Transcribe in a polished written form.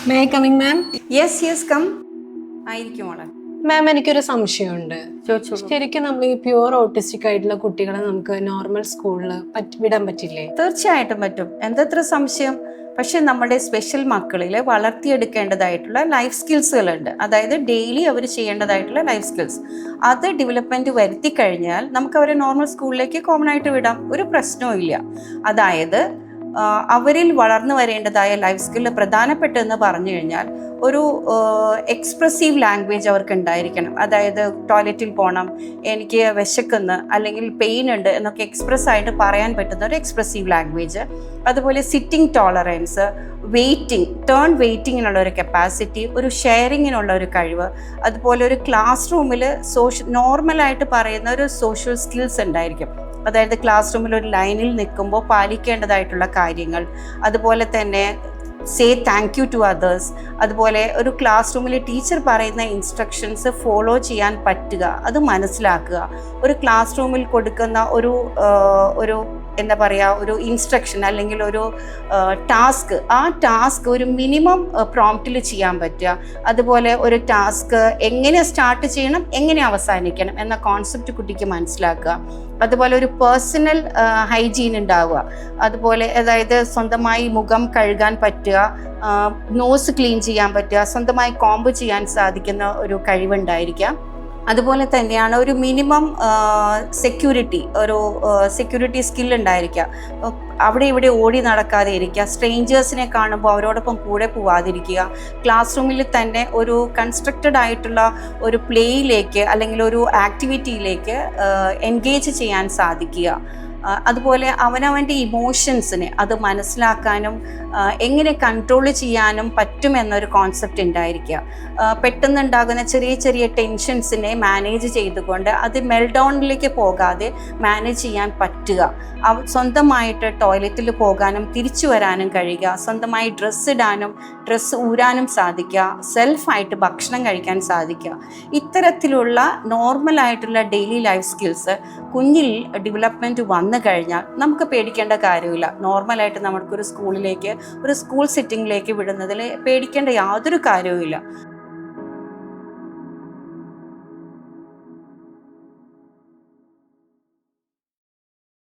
May I coming, ma'am? Yes come ആയിരിക്കും മോളെ. മാം എനിക്കൊരു സംശയമുണ്ട്. ചോദിച്ചോളൂ. ശരിക്കും നമ്മൾ ഈ പ്യുവർ ഓട്ടിസ്റ്റിക് ആയിട്ടുള്ള കുട്ടികളെ നമുക്ക് നോർമൽ സ്കൂളിൽ വിടാൻ പറ്റില്ലേ? തീർച്ചയായിട്ടും പറ്റും, എന്തത്ര സംശയം. പക്ഷെ നമ്മുടെ സ്പെഷ്യൽ മക്കളിൽ വളർത്തിയെടുക്കേണ്ടതായിട്ടുള്ള ലൈഫ് സ്കിൽസുകളുണ്ട്. അതായത് ഡെയിലി അവർ ചെയ്യേണ്ടതായിട്ടുള്ള ലൈഫ് സ്കിൽസ്, അത് ഡെവലപ്മെൻറ്റ് വരുത്തി കഴിഞ്ഞാൽ നമുക്ക് അവരെ നോർമൽ സ്കൂളിലേക്ക് കോമൺ ആയിട്ട് വിടാം, ഒരു പ്രശ്നവും ഇല്ല. അതായത് അവരിൽ വളർന്നു വരേണ്ടതായ ലൈഫ് സ്കില്ല് പ്രധാനപ്പെട്ടതെന്ന് പറഞ്ഞു കഴിഞ്ഞാൽ ഒരു എക്സ്പ്രസീവ് ലാംഗ്വേജ് അവർക്ക് ഉണ്ടായിരിക്കണം. അതായത് ടോയ്ലറ്റിൽ പോകണം, എനിക്ക് വിശക്കുന്നു, അല്ലെങ്കിൽ പെയിൻ ഉണ്ട് എന്നൊക്കെ എക്സ്പ്രസ് ആയിട്ട് പറയാൻ പറ്റുന്ന ഒരു എക്സ്പ്രസീവ് ലാംഗ്വേജ്. അതുപോലെ സിറ്റിംഗ് ടോളറൻസ്, ടേൺ വെയിറ്റിങ്ങിനുള്ള ഒരു കപ്പാസിറ്റി, ഒരു ഷെയറിങ്ങിനുള്ള ഒരു കഴിവ്, അതുപോലെ ഒരു ക്ലാസ് റൂമിൽ നോർമലായിട്ട് പറയുന്ന ഒരു സോഷ്യൽ സ്കിൽസ് ഉണ്ടായിരിക്കും. അതായത് ക്ലാസ് റൂമിൽ ഒരു ലൈനിൽ നിൽക്കുമ്പോൾ പാലിക്കേണ്ടതായിട്ടുള്ള കാര്യങ്ങൾ, അതുപോലെ തന്നെ say thank you to others, അതുപോലെ ഒരു ക്ലാസ് റൂമിൽ ടീച്ചർ പറയുന്ന ഇൻസ്ട്രക്ഷൻസ് ഫോളോ ചെയ്യാൻ പറ്റുക, അത് മനസ്സിലാക്കുക. ഒരു ക്ലാസ് റൂമിൽ കൊടുക്കുന്ന ഒരു എന്താ പറയുക, ഒരു ഇൻസ്ട്രക്ഷൻ അല്ലെങ്കിൽ ഒരു ആ ടാസ്ക് ഒരു മിനിമം പ്രോംപ്റ്റിൽ ചെയ്യാൻ പറ്റുക. അതുപോലെ ഒരു ടാസ്ക് എങ്ങനെ സ്റ്റാർട്ട് ചെയ്യണം, എങ്ങനെ അവസാനിക്കണം എന്ന കോൺസെപ്റ്റ് കുട്ടിക്ക് മനസ്സിലാക്കുക. അതുപോലെ ഒരു പേഴ്സണൽ ഹൈജീൻ ഉണ്ടാവുക. അതുപോലെ അതായത് സ്വന്തമായി മുഖം കഴുകാൻ പറ്റുക, നോസ് ക്ലീൻ ചെയ്യാൻ പറ്റുക, സ്വന്തമായി കോംബ് ചെയ്യാൻ സാധിക്കുന്ന ഒരു കഴിവുണ്ടായിരിക്കാം. അതുപോലെ തന്നെയാണ് ഒരു മിനിമം സെക്യൂരിറ്റി സ്കിൽ ഉണ്ടായിരിക്കുക. അവിടെ ഇവിടെ ഓടി നടക്കാതെ ഇരിക്കുക, സ്ട്രേഞ്ചേഴ്സിനെ കാണുമ്പോൾ അവരോടൊപ്പം കൂടെ പോവാതിരിക്കുക, ക്ലാസ് റൂമിൽ തന്നെ ഒരു കൺസ്ട്രക്റ്റഡ് ആയിട്ടുള്ള ഒരു പ്ലേയിലേക്ക് അല്ലെങ്കിൽ ഒരു ആക്ടിവിറ്റിയിലേക്ക് എൻഗേജ് ചെയ്യാൻ സാധിക്കുക. അതുപോലെ അവനവൻ്റെ ഇമോഷൻസിനെ അത് മനസ്സിലാക്കാനും എങ്ങനെ കൺട്രോൾ ചെയ്യാനും പറ്റുമെന്നൊരു കോൺസെപ്റ്റ് ഉണ്ടായിരിക്കുക. പെട്ടെന്നുണ്ടാകുന്ന ചെറിയ ചെറിയ ടെൻഷൻസിനെ മാനേജ് ചെയ്തുകൊണ്ട് അത് മെൽഡൗണിലേക്ക് പോകാതെ മാനേജ് ചെയ്യാൻ പറ്റുക. സ്വന്തമായിട്ട് ടോയ്ലറ്റിൽ പോകാനും തിരിച്ചു വരാനും കഴിയുക, സ്വന്തമായി ഡ്രസ്സ് ഇടാനും ഡ്രസ്സ് ഊരാനും സാധിക്കുക, സെൽഫായിട്ട് ഭക്ഷണം കഴിക്കാൻ സാധിക്കുക. ഇത്തരത്തിലുള്ള നോർമലായിട്ടുള്ള ഡെയിലി ലൈഫ് സ്കിൽസ് കുഞ്ഞിൽ ഡെവലപ്മെൻറ്റ് വന്നു കഴിഞ്ഞാൽ നമുക്ക് പേടിക്കേണ്ട കാര്യമില്ല. നോർമലായിട്ട് നമുക്കൊരു സ്കൂൾ സെറ്റിങ്ങിലേക്ക് വിടുന്നതിൽ പേടിക്കേണ്ട യാതൊരു കാര്യവുമില്ല.